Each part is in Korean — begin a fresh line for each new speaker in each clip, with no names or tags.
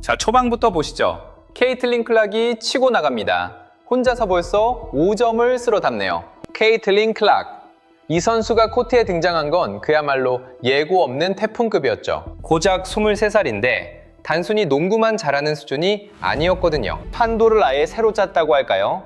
자, 초반부터 보시죠. 케이틀린 클락이 치고 나갑니다. 혼자서 벌써 5점을 쓸어 담네요. 케이틀린 클락. 이 선수가 코트에 등장한 건 그야말로 예고 없는 태풍급이었죠. 고작 23살인데 단순히 농구만 잘하는 수준이 아니었거든요. 판도를 아예 새로 짰다고 할까요?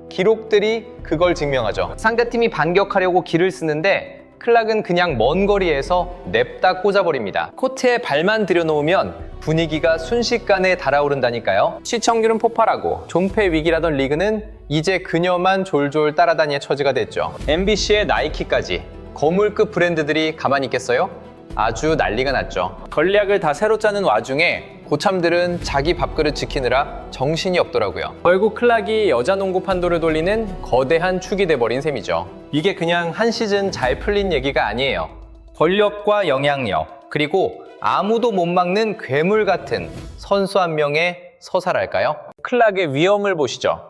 기록들이 그걸 증명하죠. 상대팀이 반격하려고 기를 쓰는데 클락은 그냥 먼 거리에서 냅다 꽂아버립니다. 코트에 발만 들여놓으면 분위기가 순식간에 달아오른다니까요. 시청률은 폭발하고 존폐 위기라던 리그는 이제 그녀만 졸졸 따라다닐 처지가 됐죠. MBC의 나이키까지 거물급 브랜드들이 가만히 있겠어요? 아주 난리가 났죠. 전략을 다 새로 짜는 와중에 고참들은 자기 밥그릇 지키느라 정신이 없더라고요. 결국 클락이 여자 농구 판도를 돌리는 거대한 축이 돼버린 셈이죠. 이게 그냥 한 시즌 잘 풀린 얘기가 아니에요. 권력과 영향력, 그리고 아무도 못 막는 괴물 같은 선수 한 명의 서사랄까요? 클락의 위험을 보시죠.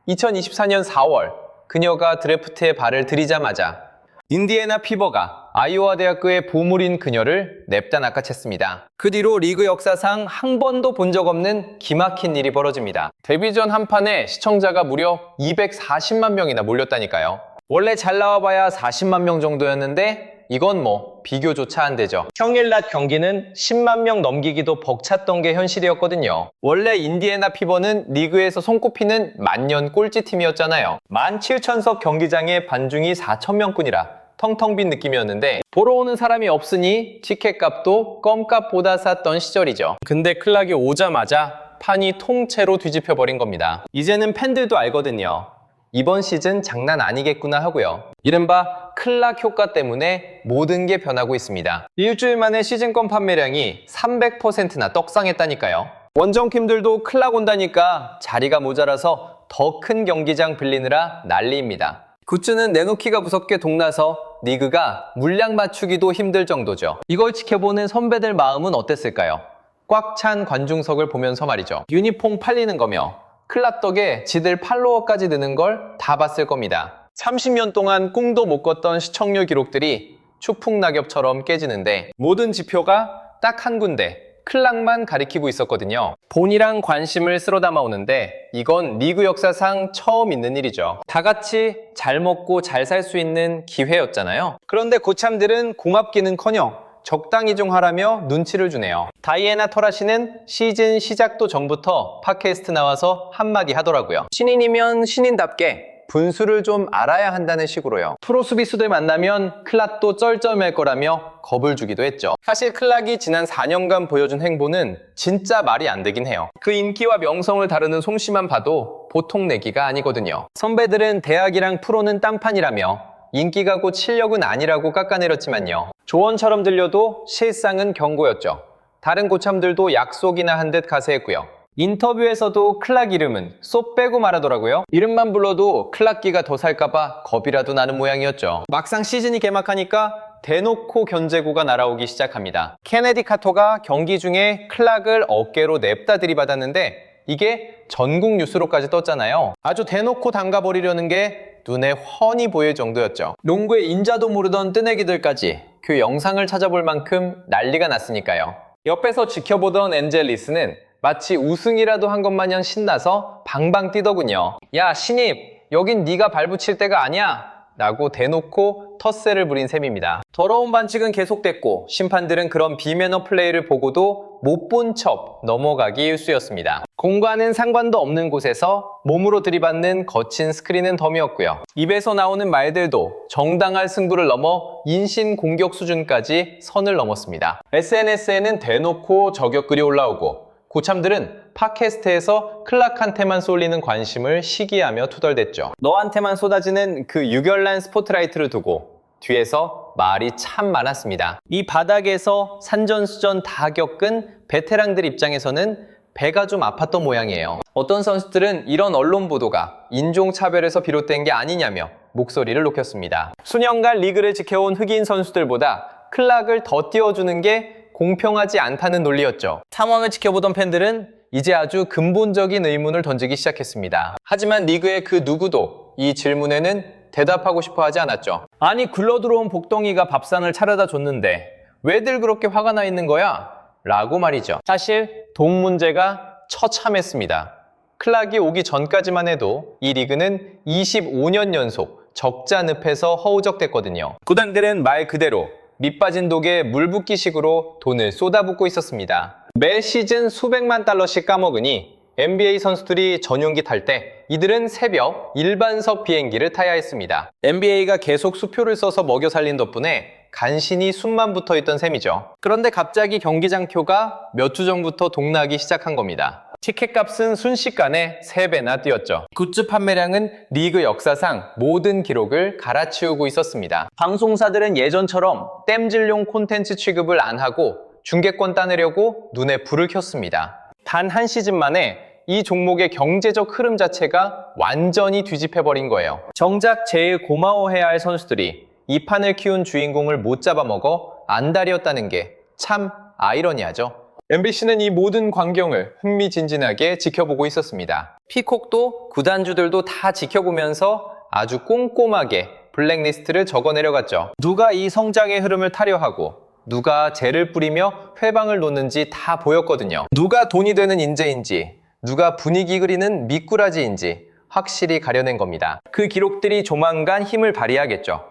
2024년 4월, 그녀가 드래프트에 발을 들이자마자 인디애나 피버가 아이오와 대학교의 보물인 그녀를 냅다 낚아챘습니다. 그 뒤로 리그 역사상 한 번도 본 적 없는 기막힌 일이 벌어집니다. 데뷔 전 한 판에 시청자가 무려 240만 명이나 몰렸다니까요. 원래 잘 나와봐야 40만 명 정도였는데 이건 뭐 비교조차 안 되죠. 평일 낮 경기는 10만 명 넘기기도 벅찼던 게 현실이었거든요. 원래 인디애나 피버는 리그에서 손꼽히는 만년 꼴찌팀이었잖아요. 17,000석 경기장에 반중이 4,000명뿐이라 텅텅 빈 느낌이었는데 보러 오는 사람이 없으니 티켓값도 껌값보다 쌌던 시절이죠. 근데 클락이 오자마자 판이 통째로 뒤집혀버린 겁니다. 이제는 팬들도 알거든요. 이번 시즌 장난 아니겠구나 하고요. 이른바 클락 효과 때문에 모든 게 변하고 있습니다. 일주일 만에 시즌권 판매량이 300%나 떡상했다니까요. 원정팀들도 클락 온다니까 자리가 모자라서 더 큰 경기장 빌리느라 난리입니다. 굿즈는 내놓기가 무섭게 동나서 리그가 물량 맞추기도 힘들 정도죠. 이걸 지켜보는 선배들 마음은 어땠을까요? 꽉 찬 관중석을 보면서 말이죠. 유니폼 팔리는 거며 클락 덕에 지들 팔로워까지 느는 걸 다 봤을 겁니다. 30년 동안 꿈도 못 꿨던 시청률 기록들이 추풍낙엽처럼 깨지는데 모든 지표가 딱 한 군데 클락만 가리키고 있었거든요. 본이랑 관심을 쓸어 담아오는데 이건 리그 역사상 처음 있는 일이죠. 다 같이 잘 먹고 잘 살 수 있는 기회였잖아요. 그런데 고참들은 고맙기는커녕 적당히 좀 하라며 눈치를 주네요. 다이애나 터라시는 시즌 시작도 전부터 팟캐스트 나와서 한마디 하더라고요. 신인이면 신인답게 분수를 좀 알아야 한다는 식으로요. 프로 수비수들 만나면 클락도 쩔쩔맬 거라며 겁을 주기도 했죠. 사실 클락이 지난 4년간 보여준 행보는 진짜 말이 안 되긴 해요. 그 인기와 명성을 다루는 솜씨만 봐도 보통 내기가 아니거든요. 선배들은 대학이랑 프로는 딴판이라며 인기가 곧 실력은 아니라고 깎아내렸지만요. 조언처럼 들려도 실상은 경고였죠. 다른 고참들도 약속이나 한 듯 가세했고요. 인터뷰에서도 클락 이름은 쏙 빼고 말하더라고요. 이름만 불러도 클락기가 더 살까봐 겁이라도 나는 모양이었죠. 막상 시즌이 개막하니까 대놓고 견제구가 날아오기 시작합니다. 케네디 카터가 경기 중에 클락을 어깨로 냅다 들이받았는데 이게 전국 뉴스로까지 떴잖아요. 아주 대놓고 담가버리려는 게 눈에 훤히 보일 정도였죠. 농구의 인자도 모르던 뜨내기들까지 그 영상을 찾아볼 만큼 난리가 났으니까요. 옆에서 지켜보던 엔젤리스는 마치 우승이라도 한 것 마냥 신나서 방방 뛰더군요. 야 신입, 여긴 네가 발붙일 때가 아니야 라고 대놓고 텃세를 부린 셈입니다. 더러운 반칙은 계속됐고 심판들은 그런 비매너 플레이를 보고도 못 본 척 넘어가기 일쑤였습니다. 공과는 상관도 없는 곳에서 몸으로 들이받는 거친 스크린은 덤이었고요. 입에서 나오는 말들도 정당할 승부를 넘어 인신 공격 수준까지 선을 넘었습니다. SNS에는 대놓고 저격글이 올라오고 고참들은 팟캐스트에서 클락한테만 쏠리는 관심을 시기하며 투덜댔죠. 너한테만 쏟아지는 그 유결난 스포트라이트를 두고 뒤에서 말이 참 많았습니다. 이 바닥에서 산전수전 다 겪은 베테랑들 입장에서는 배가 좀 아팠던 모양이에요. 어떤 선수들은 이런 언론 보도가 인종차별에서 비롯된 게 아니냐며 목소리를 높였습니다. 수년간 리그를 지켜온 흑인 선수들보다 클락을 더 띄워주는 게 공평하지 않다는 논리였죠. 상황을 지켜보던 팬들은 이제 아주 근본적인 의문을 던지기 시작했습니다. 하지만 리그의 그 누구도 이 질문에는 대답하고 싶어 하지 않았죠. 아니 굴러들어온 복덩이가 밥상을 차려다 줬는데 왜들 그렇게 화가 나 있는 거야? 라고 말이죠. 사실 돈 문제가 처참했습니다. 클락이 오기 전까지만 해도 이 리그는 25년 연속 적자 늪에서 허우적댔거든요. 구단들은 말 그대로 밑빠진 독에 물 붓기식으로 돈을 쏟아붓고 있었습니다. 매 시즌 수백만 달러씩 까먹으니 NBA 선수들이 전용기 탈 때 이들은 새벽 일반석 비행기를 타야 했습니다. NBA가 계속 수표를 써서 먹여 살린 덕분에 간신히 숨만 붙어 있던 셈이죠. 그런데 갑자기 경기장 표가 몇 주 전부터 동나기 시작한 겁니다. 티켓값은 순식간에 3배나 뛰었죠. 굿즈 판매량은 리그 역사상 모든 기록을 갈아치우고 있었습니다. 방송사들은 예전처럼 땜질용 콘텐츠 취급을 안 하고 중계권 따내려고 눈에 불을 켰습니다. 단 한 시즌 만에 이 종목의 경제적 흐름 자체가 완전히 뒤집혀버린 거예요. 정작 제일 고마워해야 할 선수들이 이 판을 키운 주인공을 못 잡아먹어 안달이었다는 게 참 아이러니하죠. MBC는 이 모든 광경을 흥미진진하게 지켜보고 있었습니다. 피콕도 구단주들도 다 지켜보면서 아주 꼼꼼하게 블랙리스트를 적어내려갔죠. 누가 이 성장의 흐름을 타려 하고 누가 재를 뿌리며 회방을 놓는지 다 보였거든요. 누가 돈이 되는 인재인지 누가 분위기 그리는 미꾸라지인지 확실히 가려낸 겁니다. 그 기록들이 조만간 힘을 발휘하겠죠.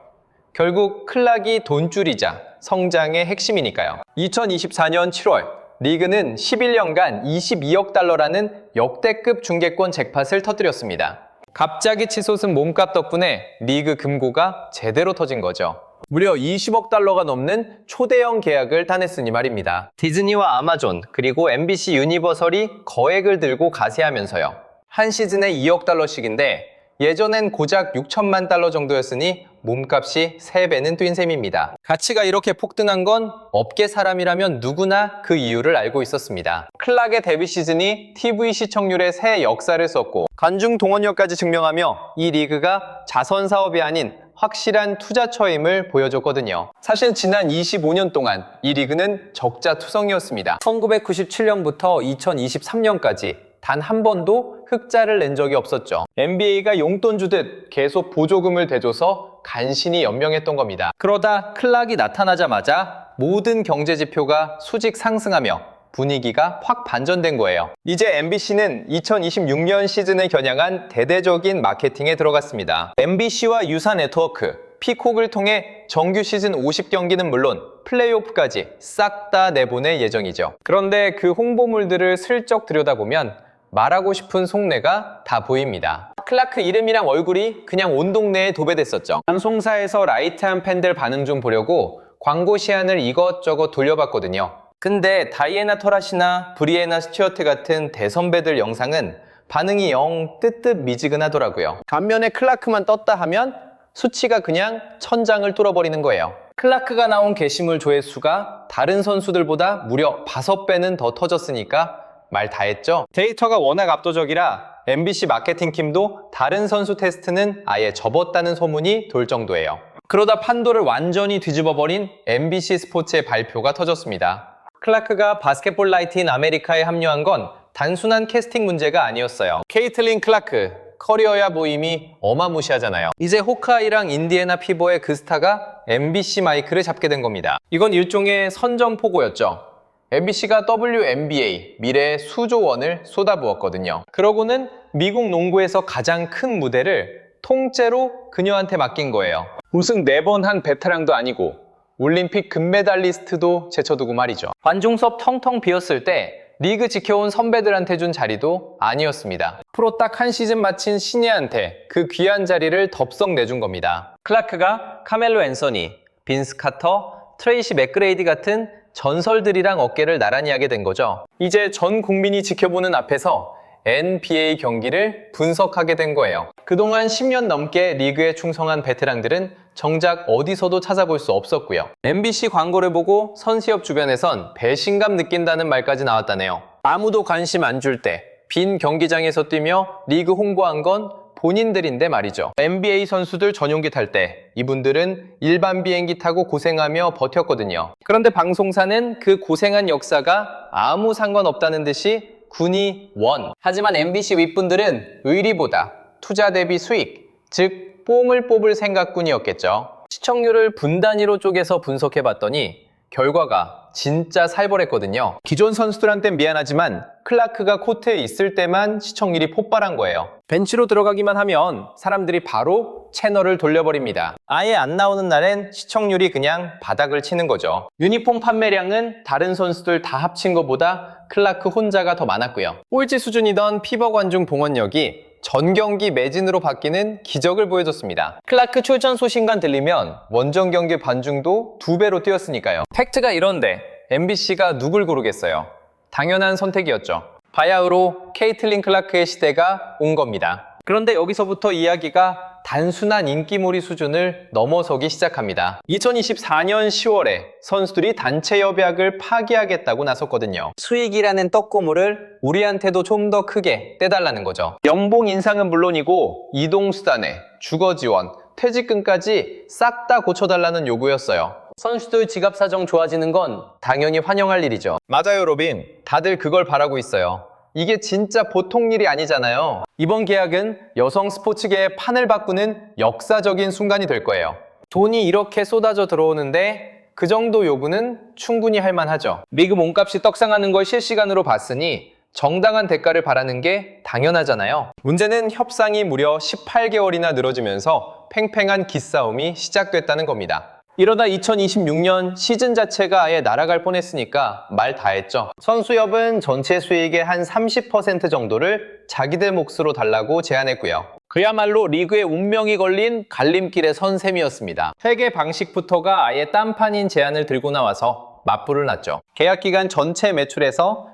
결국 클락이 돈줄이자 성장의 핵심이니까요. 2024년 7월 리그는 11년간 22억 달러라는 역대급 중계권 잭팟을 터뜨렸습니다. 갑자기 치솟은 몸값 덕분에 리그 금고가 제대로 터진 거죠. 무려 20억 달러가 넘는 초대형 계약을 따냈으니 말입니다. 디즈니와 아마존 그리고 MBC 유니버설이 거액을 들고 가세하면서요. 한 시즌에 2억 달러씩인데 예전엔 고작 6천만 달러 정도였으니 몸값이 3배는 뛴 셈입니다. 가치가 이렇게 폭등한 건 업계 사람이라면 누구나 그 이유를 알고 있었습니다. 클락의 데뷔 시즌이 TV 시청률의 새 역사를 썼고 관중 동원력까지 증명하며 이 리그가 자선 사업이 아닌 확실한 투자처임을 보여줬거든요. 사실 지난 25년 동안 이 리그는 적자 투성이었습니다. 1997년부터 2023년까지 단 한 번도 흑자를 낸 적이 없었죠. NBA가 용돈 주듯 계속 보조금을 대줘서 간신히 연명했던 겁니다. 그러다 클락이 나타나자마자 모든 경제 지표가 수직 상승하며 분위기가 확 반전된 거예요. 이제 MBC는 2026년 시즌을 겨냥한 대대적인 마케팅에 들어갔습니다. MBC와 유사 네트워크, 피콕을 통해 정규 시즌 50경기는 물론 플레이오프까지 싹 다 내보낼 예정이죠. 그런데 그 홍보물들을 슬쩍 들여다보면 말하고 싶은 속내가 다 보입니다. 클라크 이름이랑 얼굴이 그냥 온 동네에 도배됐었죠. 방송사에서 라이트한 팬들 반응 좀 보려고 광고 시안을 이것저것 돌려봤거든요. 근데 다이애나 터라시나 브리에나 스튜어트 같은 대선배들 영상은 반응이 영 뜨뜻미지근하더라고요. 반면에 클라크만 떴다 하면 수치가 그냥 천장을 뚫어버리는 거예요. 클라크가 나온 게시물 조회수가 다른 선수들보다 무려 5배는 더 터졌으니까 말 다 했죠? 데이터가 워낙 압도적이라 MBC 마케팅팀도 다른 선수 테스트는 아예 접었다는 소문이 돌 정도예요. 그러다 판도를 완전히 뒤집어버린 MBC 스포츠의 발표가 터졌습니다. 클라크가 바스켓볼 라이트 인 아메리카에 합류한 건 단순한 캐스팅 문제가 아니었어요. 케이틀린 클라크, 커리어야 보임이 어마무시하잖아요. 이제 호크아이랑 인디애나 피버의 그 스타가 MBC 마이크를 잡게 된 겁니다. 이건 일종의 선전포고였죠. MBC가 WNBA, 미래의 수조 원을 쏟아부었거든요. 그러고는 미국 농구에서 가장 큰 무대를 통째로 그녀한테 맡긴 거예요. 우승 4번 한 베테랑도 아니고 올림픽 금메달리스트도 제쳐두고 말이죠. 관중석 텅텅 비었을 때 리그 지켜온 선배들한테 준 자리도 아니었습니다. 프로 딱 한 시즌 마친 신예한테 그 귀한 자리를 덥석 내준 겁니다. 클라크가 카멜로 앤서니, 빈스 카터, 트레이시 맥그레이디 같은 전설들이랑 어깨를 나란히 하게 된 거죠. 이제 전 국민이 지켜보는 앞에서 NBA 경기를 분석하게 된 거예요. 그동안 10년 넘게 리그에 충성한 베테랑들은 정작 어디서도 찾아볼 수 없었고요. MBC 광고를 보고 선시업 주변에선 배신감 느낀다는 말까지 나왔다네요. 아무도 관심 안 줄 때 빈 경기장에서 뛰며 리그 홍보한 건 본인들인데 말이죠. NBA 선수들 전용기 탈 때 이분들은 일반 비행기 타고 고생하며 버텼거든요. 그런데 방송사는 그 고생한 역사가 아무 상관없다는 듯이 군이 원. 하지만 MBC 윗분들은 의리보다 투자 대비 수익, 즉 뽕을 뽑을 생각뿐이었겠죠. 시청률을 분 단위로 쪼개서 분석해봤더니 결과가 진짜 살벌했거든요. 기존 선수들한텐 미안하지만 클라크가 코트에 있을 때만 시청률이 폭발한 거예요. 벤치로 들어가기만 하면 사람들이 바로 채널을 돌려버립니다. 아예 안 나오는 날엔 시청률이 그냥 바닥을 치는 거죠. 유니폼 판매량은 다른 선수들 다 합친 것보다 클라크 혼자가 더 많았고요. 꼴찌 수준이던 피버 관중 봉헌력이 전 경기 매진으로 바뀌는 기적을 보여줬습니다. 클라크 출전 소식만 들리면 원정 경기 관중도 2배로 뛰었으니까요. 팩트가 이런데 MBC가 누굴 고르겠어요? 당연한 선택이었죠. 바야흐로 케이틀린 클라크의 시대가 온 겁니다. 그런데 여기서부터 이야기가 단순한 인기몰이 수준을 넘어서기 시작합니다. 2024년 10월에 선수들이 단체 협약을 파기하겠다고 나섰거든요. 수익이라는 떡고물을 우리한테도 좀 더 크게 떼달라는 거죠. 연봉 인상은 물론이고 이동수단회, 주거지원, 퇴직금까지 싹 다 고쳐달라는 요구였어요. 선수들 지갑 사정 좋아지는 건 당연히 환영할 일이죠. 맞아요, 로빈. 다들 그걸 바라고 있어요. 이게 진짜 보통 일이 아니잖아요. 이번 계약은 여성 스포츠계의 판을 바꾸는 역사적인 순간이 될 거예요. 돈이 이렇게 쏟아져 들어오는데 그 정도 요구는 충분히 할 만하죠. 리그 몸값이 떡상하는 걸 실시간으로 봤으니 정당한 대가를 바라는 게 당연하잖아요. 문제는 협상이 무려 18개월이나 늘어지면서 팽팽한 기싸움이 시작됐다는 겁니다. 이러다 2026년 시즌 자체가 아예 날아갈 뻔했으니까 말 다 했죠. 선수협은 전체 수익의 한 30% 정도를 자기들 몫으로 달라고 제안했고요. 그야말로 리그의 운명이 걸린 갈림길의 선셈이었습니다. 회계 방식부터가 아예 딴판인 제안을 들고 나와서 맞불을 났죠. 계약 기간 전체 매출에서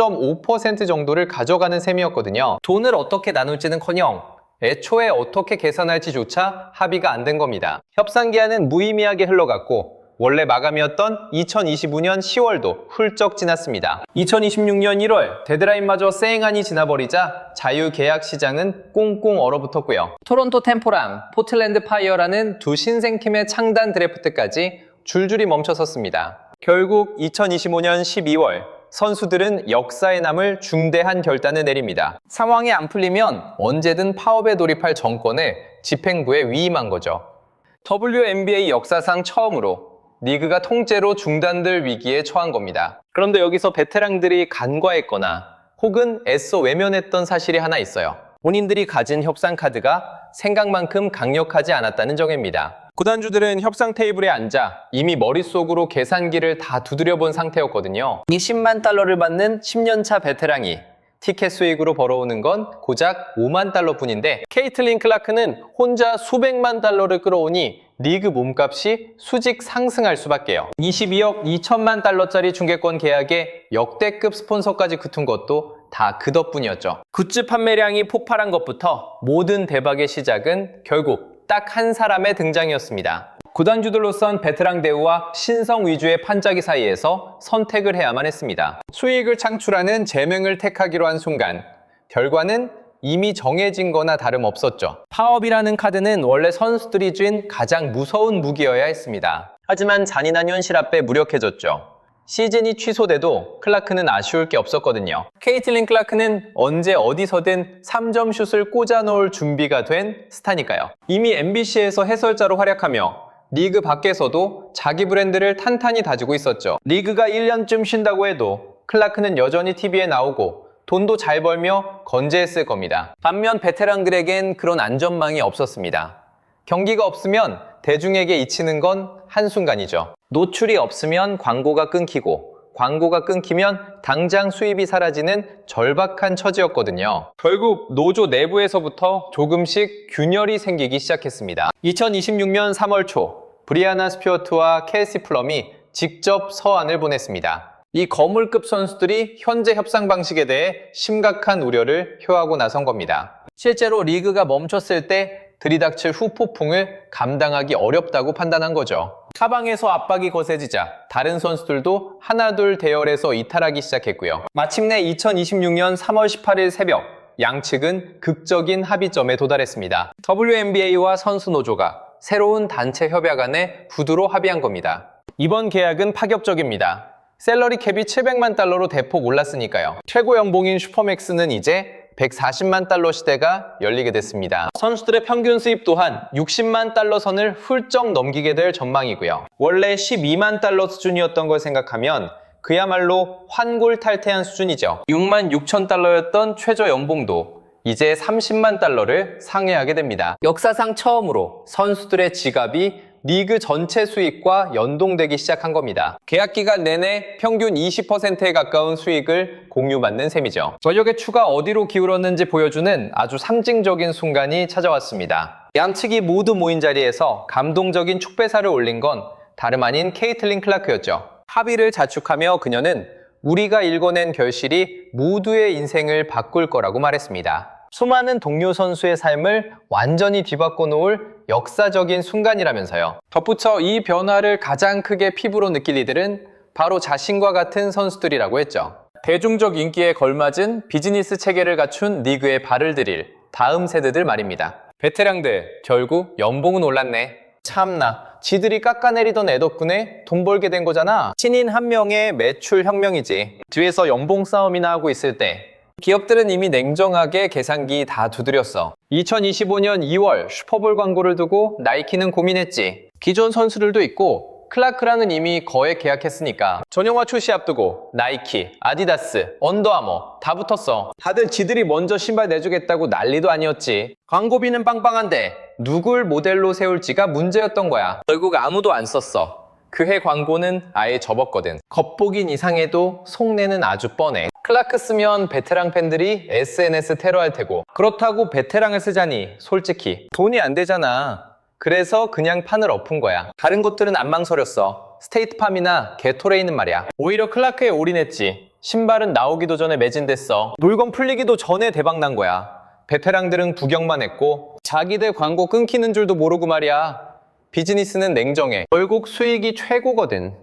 15.5% 정도를 가져가는 셈이었거든요. 돈을 어떻게 나눌지는커녕 애초에 어떻게 계산할지조차 합의가 안 된 겁니다. 협상 기한은 무의미하게 흘러갔고 원래 마감이었던 2025년 10월도 훌쩍 지났습니다. 2026년 1월 데드라인마저 쌩하니 지나버리자 자유계약 시장은 꽁꽁 얼어붙었고요. 토론토 템포랑 포틀랜드 파이어라는 두 신생팀의 창단 드래프트까지 줄줄이 멈춰섰습니다. 결국 2025년 12월 선수들은 역사에 남을 중대한 결단을 내립니다. 상황이 안 풀리면 언제든 파업에 돌입할 정권을 집행부에 위임한 거죠. WNBA 역사상 처음으로 리그가 통째로 중단될 위기에 처한 겁니다. 그런데 여기서 베테랑들이 간과했거나 혹은 애써 외면했던 사실이 하나 있어요. 본인들이 가진 협상 카드가 생각만큼 강력하지 않았다는 점입니다. 구단주들은 협상 테이블에 앉아 이미 머릿속으로 계산기를 다 두드려 본 상태였거든요. 20만 달러를 받는 10년차 베테랑이 티켓 수익으로 벌어오는 건 고작 5만 달러 뿐인데 케이틀린 클라크는 혼자 수백만 달러를 끌어오니 리그 몸값이 수직 상승할 수밖에요. 22억 2천만 달러짜리 중계권 계약에 역대급 스폰서까지 붙은 것도 다 그 덕분이었죠. 굿즈 판매량이 폭발한 것부터 모든 대박의 시작은 결국 딱 한 사람의 등장이었습니다. 구단주들로선 베테랑 대우와 신성 위주의 판짜기 사이에서 선택을 해야만 했습니다. 수익을 창출하는 제명을 택하기로 한 순간 결과는 이미 정해진 거나 다름없었죠. 파업이라는 카드는 원래 선수들이 쥔 가장 무서운 무기여야 했습니다. 하지만 잔인한 현실 앞에 무력해졌죠. 시즌이 취소돼도 클라크는 아쉬울 게 없었거든요. 케이틀린 클라크는 언제 어디서든 3점 슛을 꽂아 넣을 준비가 된 스타니까요. 이미 MBC에서 해설자로 활약하며 리그 밖에서도 자기 브랜드를 탄탄히 다지고 있었죠. 리그가 1년쯤 쉰다고 해도 클라크는 여전히 TV에 나오고 돈도 잘 벌며 건재했을 겁니다. 반면 베테랑들에겐 그런 안전망이 없었습니다. 경기가 없으면 대중에게 잊히는 건 한순간이죠. 노출이 없으면 광고가 끊기고 광고가 끊기면 당장 수입이 사라지는 절박한 처지였거든요. 결국 노조 내부에서부터 조금씩 균열이 생기기 시작했습니다. 2026년 3월 초 브리아나 스튜어트와 켈시 플럼이 직접 서한을 보냈습니다. 이 거물급 선수들이 현재 협상 방식에 대해 심각한 우려를 표하고 나선 겁니다. 실제로 리그가 멈췄을 때 들이닥칠 후폭풍을 감당하기 어렵다고 판단한 거죠. 카방에서 압박이 거세지자 다른 선수들도 하나둘 대열에서 이탈하기 시작했고요. 마침내 2026년 3월 18일 새벽 양측은 극적인 합의점에 도달했습니다. WNBA와 선수 노조가 새로운 단체 협약안에 구두로 합의한 겁니다. 이번 계약은 파격적입니다. 셀러리 캡이 700만 달러로 대폭 올랐으니까요. 최고 연봉인 슈퍼맥스는 이제 140만 달러 시대가 열리게 됐습니다. 선수들의 평균 수입 또한 60만 달러 선을 훌쩍 넘기게 될 전망이고요. 원래 12만 달러 수준이었던 걸 생각하면 그야말로 환골탈태한 수준이죠. 6만 6천 달러였던 최저 연봉도 이제 30만 달러를 상회하게 됩니다. 역사상 처음으로 선수들의 지갑이 리그 전체 수익과 연동되기 시작한 겁니다. 계약 기간 내내 평균 20%에 가까운 수익을 공유받는 셈이죠. 전력의 추가 어디로 기울었는지 보여주는 아주 상징적인 순간이 찾아왔습니다. 양측이 모두 모인 자리에서 감동적인 축배사를 올린 건 다름 아닌 케이틀린 클라크였죠. 합의를 자축하며 그녀는 우리가 일궈낸 결실이 모두의 인생을 바꿀 거라고 말했습니다. 수많은 동료 선수의 삶을 완전히 뒤바꿔 놓을 역사적인 순간이라면서요. 덧붙여 이 변화를 가장 크게 피부로 느낄 이들은 바로 자신과 같은 선수들이라고 했죠. 대중적 인기에 걸맞은 비즈니스 체계를 갖춘 리그에 발을 들일 다음 세대들 말입니다. 베테랑들, 결국 연봉은 올랐네. 참나, 지들이 깎아내리던 애 덕분에 돈 벌게 된 거잖아. 신인 한 명의 매출 혁명이지. 뒤에서 연봉 싸움이나 하고 있을 때 기업들은 이미 냉정하게 계산기 다 두드렸어. 2025년 2월 슈퍼볼 광고를 두고 나이키는 고민했지. 기존 선수들도 있고 클라크랑은 이미 거액 계약했으니까 전용화 출시 앞두고 나이키, 아디다스, 언더아머 다 붙었어. 다들 지들이 먼저 신발 내주겠다고 난리도 아니었지. 광고비는 빵빵한데 누굴 모델로 세울지가 문제였던 거야. 결국 아무도 안 썼어. 그 해 광고는 아예 접었거든. 겉보긴 이상해도 속내는 아주 뻔해. 클라크 쓰면 베테랑 팬들이 SNS 테러할 테고, 그렇다고 베테랑을 쓰자니 솔직히 돈이 안 되잖아. 그래서 그냥 판을 엎은 거야. 다른 곳들은 안 망설였어. 스테이트팜이나 게토레이는 말이야. 오히려 클라크에 올인했지. 신발은 나오기도 전에 매진됐어. 물건 풀리기도 전에 대박난 거야. 베테랑들은 구경만 했고 자기들 광고 끊기는 줄도 모르고 말이야. 비즈니스는 냉정해. 결국 수익이 최고거든.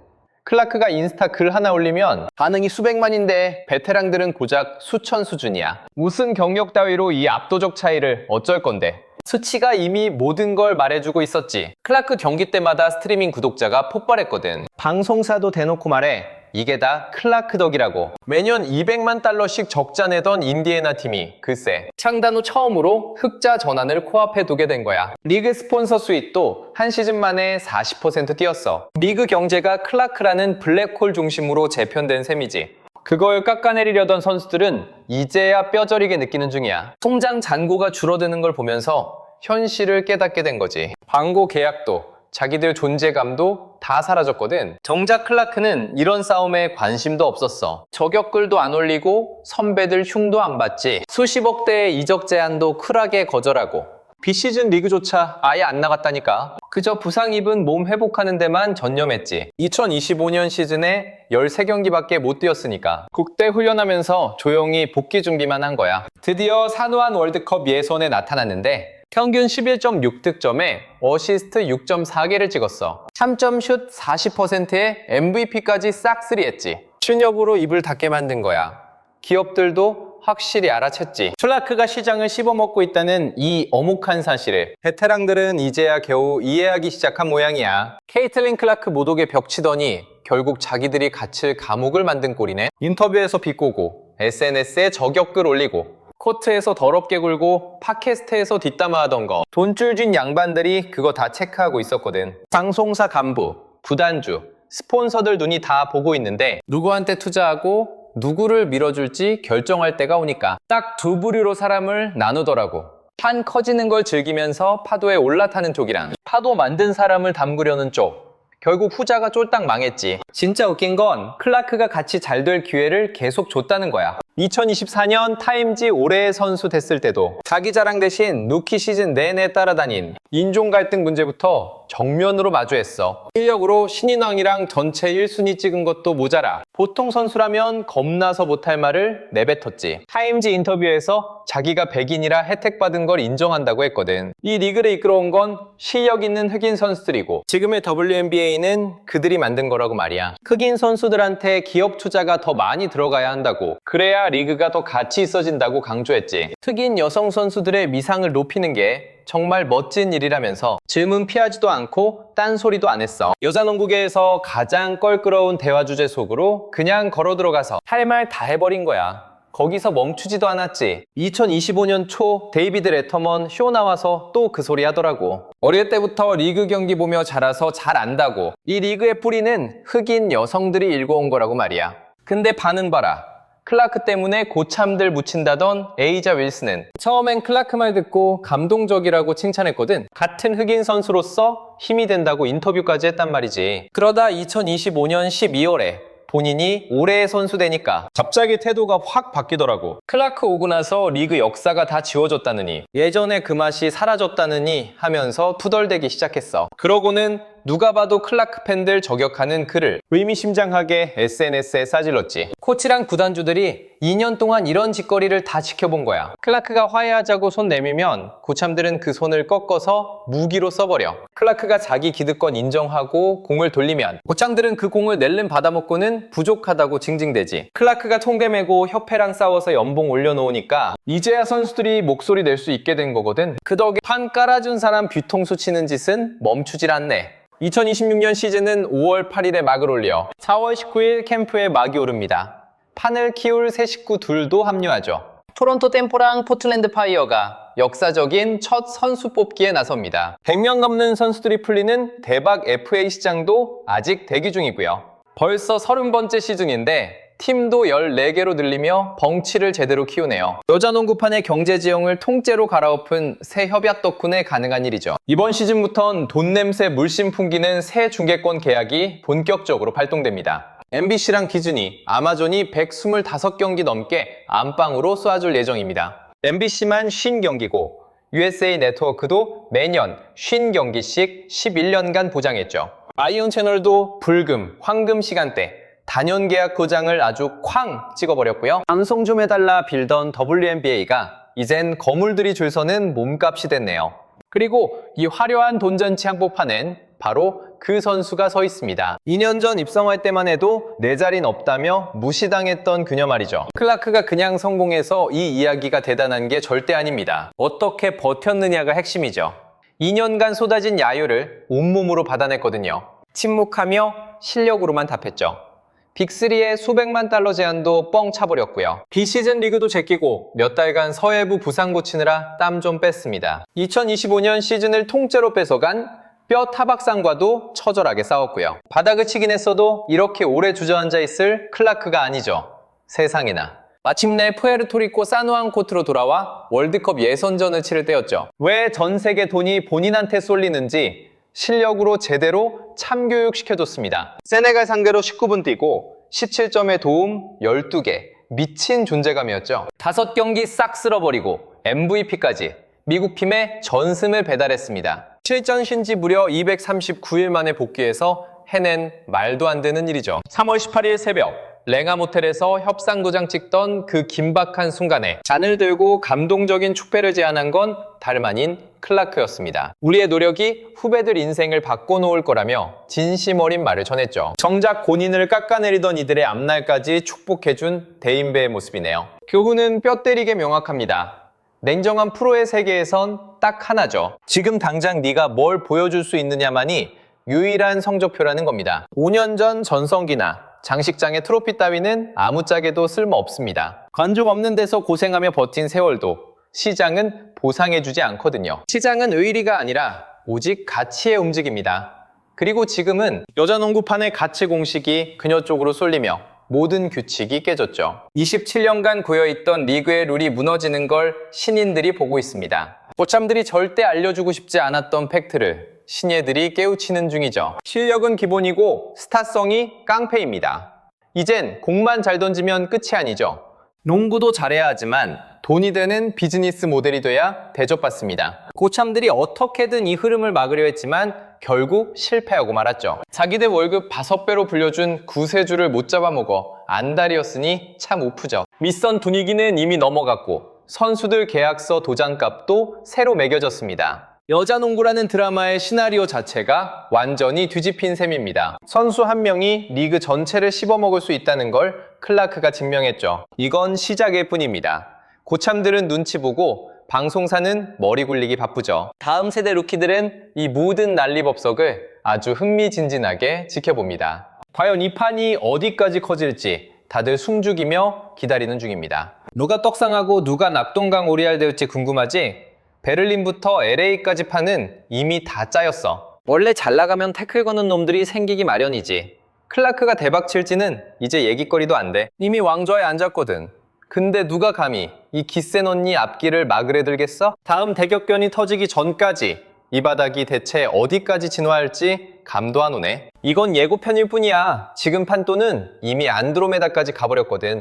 클라크가 인스타 글 하나 올리면 반응이 수백만인데 베테랑들은 고작 수천 수준이야. 우승 경력 따위로 이 압도적 차이를 어쩔 건데. 수치가 이미 모든 걸 말해주고 있었지. 클라크 경기 때마다 스트리밍 구독자가 폭발했거든. 방송사도 대놓고 말해. 이게 다 클라크 덕이라고. 매년 200만 달러씩 적자 내던 인디애나 팀이 글쎄 창단 후 처음으로 흑자 전환을 코앞에 두게 된 거야. 리그 스폰서 수익도 한 시즌 만에 40% 뛰었어. 리그 경제가 클라크라는 블랙홀 중심으로 재편된 셈이지. 그걸 깎아내리려던 선수들은 이제야 뼈저리게 느끼는 중이야. 통장 잔고가 줄어드는 걸 보면서 현실을 깨닫게 된 거지. 광고 계약도 자기들 존재감도 다 사라졌거든. 정작 클라크는 이런 싸움에 관심도 없었어. 저격글도 안 올리고 선배들 흉도 안 받지. 수십억 대의 이적 제한도 쿨하게 거절하고 비시즌 리그조차 아예 안 나갔다니까. 그저 부상 입은 몸 회복하는 데만 전념했지. 2025년 시즌에 13경기밖에 못 뛰었으니까 국대 훈련하면서 조용히 복귀 준비만 한 거야. 드디어 산후한 월드컵 예선에 나타났는데 평균 11.6득점에 어시스트 6.4개를 찍었어. 3점 슛 40%에 MVP까지 싹쓸이 했지. 실력으로 입을 닫게 만든 거야. 기업들도 확실히 알아챘지. 클라크가 시장을 씹어먹고 있다는 이 엄혹한 사실을 베테랑들은 이제야 겨우 이해하기 시작한 모양이야. 케이틀린 클라크 모독에 벽치더니 결국 자기들이 갇힐 감옥을 만든 꼴이네. 인터뷰에서 비꼬고 SNS에 저격글 올리고 코트에서 더럽게 굴고 팟캐스트에서 뒷담화하던 거 돈줄 쥔 양반들이 그거 다 체크하고 있었거든. 방송사 간부, 구단주, 스폰서들 눈이 다 보고 있는데 누구한테 투자하고 누구를 밀어줄지 결정할 때가 오니까 딱 두 부류로 사람을 나누더라고. 판 커지는 걸 즐기면서 파도에 올라타는 쪽이랑 파도 만든 사람을 담그려는 쪽. 결국 후자가 쫄딱 망했지. 진짜 웃긴 건 클라크가 같이 잘 될 기회를 계속 줬다는 거야. 2024년 타임지 올해의 선수 됐을 때도 자기 자랑 대신 루키 시즌 내내 따라다닌 인종 갈등 문제부터 정면으로 마주했어. 실력으로 신인왕이랑 전체 1순위 찍은 것도 모자라 보통 선수라면 겁나서 못할 말을 내뱉었지. 타임지 인터뷰에서 자기가 백인이라 혜택받은 걸 인정한다고 했거든. 이 리그를 이끌어온 건 실력 있는 흑인 선수들이고 지금의 WNBA는 그들이 만든 거라고 말이야. 흑인 선수들한테 기업 투자가 더 많이 들어가야 한다고. 그래야 리그가 더 가치 있어진다고 강조했지. 흑인 여성 선수들의 위상을 높이는 게 정말 멋진 일이라면서 질문 피하지도 않고 딴소리도 안 했어. 여자 농구계에서 가장 껄끄러운 대화 주제 속으로 그냥 걸어 들어가서 할 말 다 해버린 거야. 거기서 멈추지도 않았지. 2025년 초 데이비드 레터먼 쇼 나와서 또 그 소리 하더라고. 어릴 때부터 리그 경기 보며 자라서 잘 안다고. 이 리그의 뿌리는 흑인 여성들이 일궈온 거라고 말이야. 근데 반응 봐라. 클라크 때문에 고참들 묻힌다던 에이자 윌슨은 처음엔 클라크 말 듣고 감동적이라고 칭찬했거든. 같은 흑인 선수로서 힘이 된다고 인터뷰까지 했단 말이지. 그러다 2025년 12월에 본인이 올해의 선수 되니까 갑자기 태도가 확 바뀌더라고. 클라크 오고 나서 리그 역사가 다 지워졌다느니, 예전에 그 맛이 사라졌다느니 하면서 투덜대기 시작했어. 그러고는 누가 봐도 클라크 팬들 저격하는 글을 의미심장하게 SNS에 싸질렀지. 코치랑 구단주들이 2년 동안 이런 짓거리를 다 지켜본 거야. 클라크가 화해하자고 손 내밀면 고참들은 그 손을 꺾어서 무기로 써버려. 클라크가 자기 기득권 인정하고 공을 돌리면 고참들은 그 공을 낼름 받아먹고는 부족하다고 징징대지. 클라크가 통계 매고 협회랑 싸워서 연봉 올려놓으니까 이제야 선수들이 목소리 낼 수 있게 된 거거든. 그 덕에 판 깔아준 사람 뒤통수 치는 짓은 멈추질 않네. 2026년 시즌은 5월 8일에 막을 올려 4월 19일 캠프에 막이 오릅니다. 판을 키울 새 식구 둘도 합류하죠. 토론토 템포랑 포틀랜드 파이어가 역사적인 첫 선수 뽑기에 나섭니다. 100명 넘는 선수들이 풀리는 대박 FA 시장도 아직 대기 중이고요. 벌써 30번째 시즌인데 팀도 14개로 늘리며 벙치를 제대로 키우네요. 여자 농구판의 경제 지형을 통째로 갈아엎은 새 협약 덕분에 가능한 일이죠. 이번 시즌부턴 돈 냄새 물씬 풍기는 새 중계권 계약이 본격적으로 발동됩니다. MBC랑 디즈니, 아마존이 125경기 넘게 안방으로 쏘아줄 예정입니다. MBC만 50경기고 USA 네트워크도 매년 50경기씩 11년간 보장했죠. 아이온 채널도 불금, 황금 시간대 단연 계약 도장을 아주 쾅 찍어버렸고요. 방송 좀 해달라 빌던 WNBA가 이젠 거물들이 줄 서는 몸값이 됐네요. 그리고 이 화려한 돈잔치 한복판엔 바로 그 선수가 서 있습니다. 2년 전 입성할 때만 해도 내 자리는 없다며 무시당했던 그녀 말이죠. 클라크가 그냥 성공해서 이 이야기가 대단한 게 절대 아닙니다. 어떻게 버텼느냐가 핵심이죠. 2년간 쏟아진 야유를 온몸으로 받아냈거든요. 침묵하며 실력으로만 답했죠. 빅3의 수백만 달러 제안도 뻥 차버렸고요. 비시즌 리그도 제끼고 몇 달간 서해부 부상 고치느라 땀 좀 뺐습니다. 2025년 시즌을 통째로 뺏어간 뼈 타박상과도 처절하게 싸웠고요. 바닥을 치긴 했어도 이렇게 오래 주저앉아 있을 클라크가 아니죠. 세상에나. 마침내 푸에르토리코 사누안 코트로 돌아와 월드컵 예선전을 치를 때였죠. 왜 전 세계 돈이 본인한테 쏠리는지 실력으로 제대로 참교육시켜줬습니다. 세네갈 상대로 19분 뛰고 17점의 도움 12개. 미친 존재감이었죠. 5경기 싹 쓸어버리고 MVP까지 미국 팀에 전승을 배달했습니다. 실전 쉰지 무려 239일 만에 복귀해서 해낸 말도 안 되는 일이죠. 3월 18일 새벽 랭암 호텔에서 협상 도장 찍던 그 긴박한 순간에 잔을 들고 감동적인 축배를 제안한 건 다름 아닌 클라크였습니다. 우리의 노력이 후배들 인생을 바꿔놓을 거라며 진심 어린 말을 전했죠. 정작 본인을 깎아내리던 이들의 앞날까지 축복해준 대인배의 모습이네요. 교훈은 뼈 때리게 명확합니다. 냉정한 프로의 세계에선 딱 하나죠. 지금 당장 네가 뭘 보여줄 수 있느냐만이 유일한 성적표라는 겁니다. 5년 전 전성기나 장식장의 트로피 따위는 아무짝에도 쓸모없습니다. 관중 없는 데서 고생하며 버틴 세월도 시장은 보상해주지 않거든요. 시장은 의리가 아니라 오직 가치에 움직입니다. 그리고 지금은 여자 농구판의 가치 공식이 그녀 쪽으로 쏠리며 모든 규칙이 깨졌죠. 27년간 고여있던 리그의 룰이 무너지는 걸 신인들이 보고 있습니다. 고참들이 절대 알려주고 싶지 않았던 팩트를 신예들이 깨우치는 중이죠. 실력은 기본이고 스타성이 깡패입니다. 이젠 공만 잘 던지면 끝이 아니죠. 농구도 잘해야 하지만 돈이 되는 비즈니스 모델이 돼야 대접받습니다. 고참들이 어떻게든 이 흐름을 막으려 했지만 결국 실패하고 말았죠. 자기들 월급 5배로 불려준 구세주를 못 잡아먹어 안달이었으니 참 우프죠. 밑선 분위기는 이미 넘어갔고 선수들 계약서 도장값도 새로 매겨졌습니다. 여자 농구라는 드라마의 시나리오 자체가 완전히 뒤집힌 셈입니다. 선수 한 명이 리그 전체를 씹어먹을 수 있다는 걸 클라크가 증명했죠. 이건 시작일 뿐입니다. 고참들은 눈치 보고 방송사는 머리 굴리기 바쁘죠. 다음 세대 루키들은 이 모든 난리법석을 아주 흥미진진하게 지켜봅니다. 과연 이 판이 어디까지 커질지 다들 숨죽이며 기다리는 중입니다. 누가 떡상하고 누가 낙동강 오리알 될지 궁금하지? 베를린부터 LA까지 판은 이미 다 짜였어. 원래 잘 나가면 태클 거는 놈들이 생기기 마련이지. 클라크가 대박 칠지는 이제 얘기거리도 안 돼. 이미 왕좌에 앉았거든. 근데 누가 감히 이 기센 언니 앞길을 막으려 들겠어? 다음 대격변이 터지기 전까지 이 바닥이 대체 어디까지 진화할지 감도 안 오네. 이건 예고편일 뿐이야. 지금 판도는 이미 안드로메다까지 가버렸거든.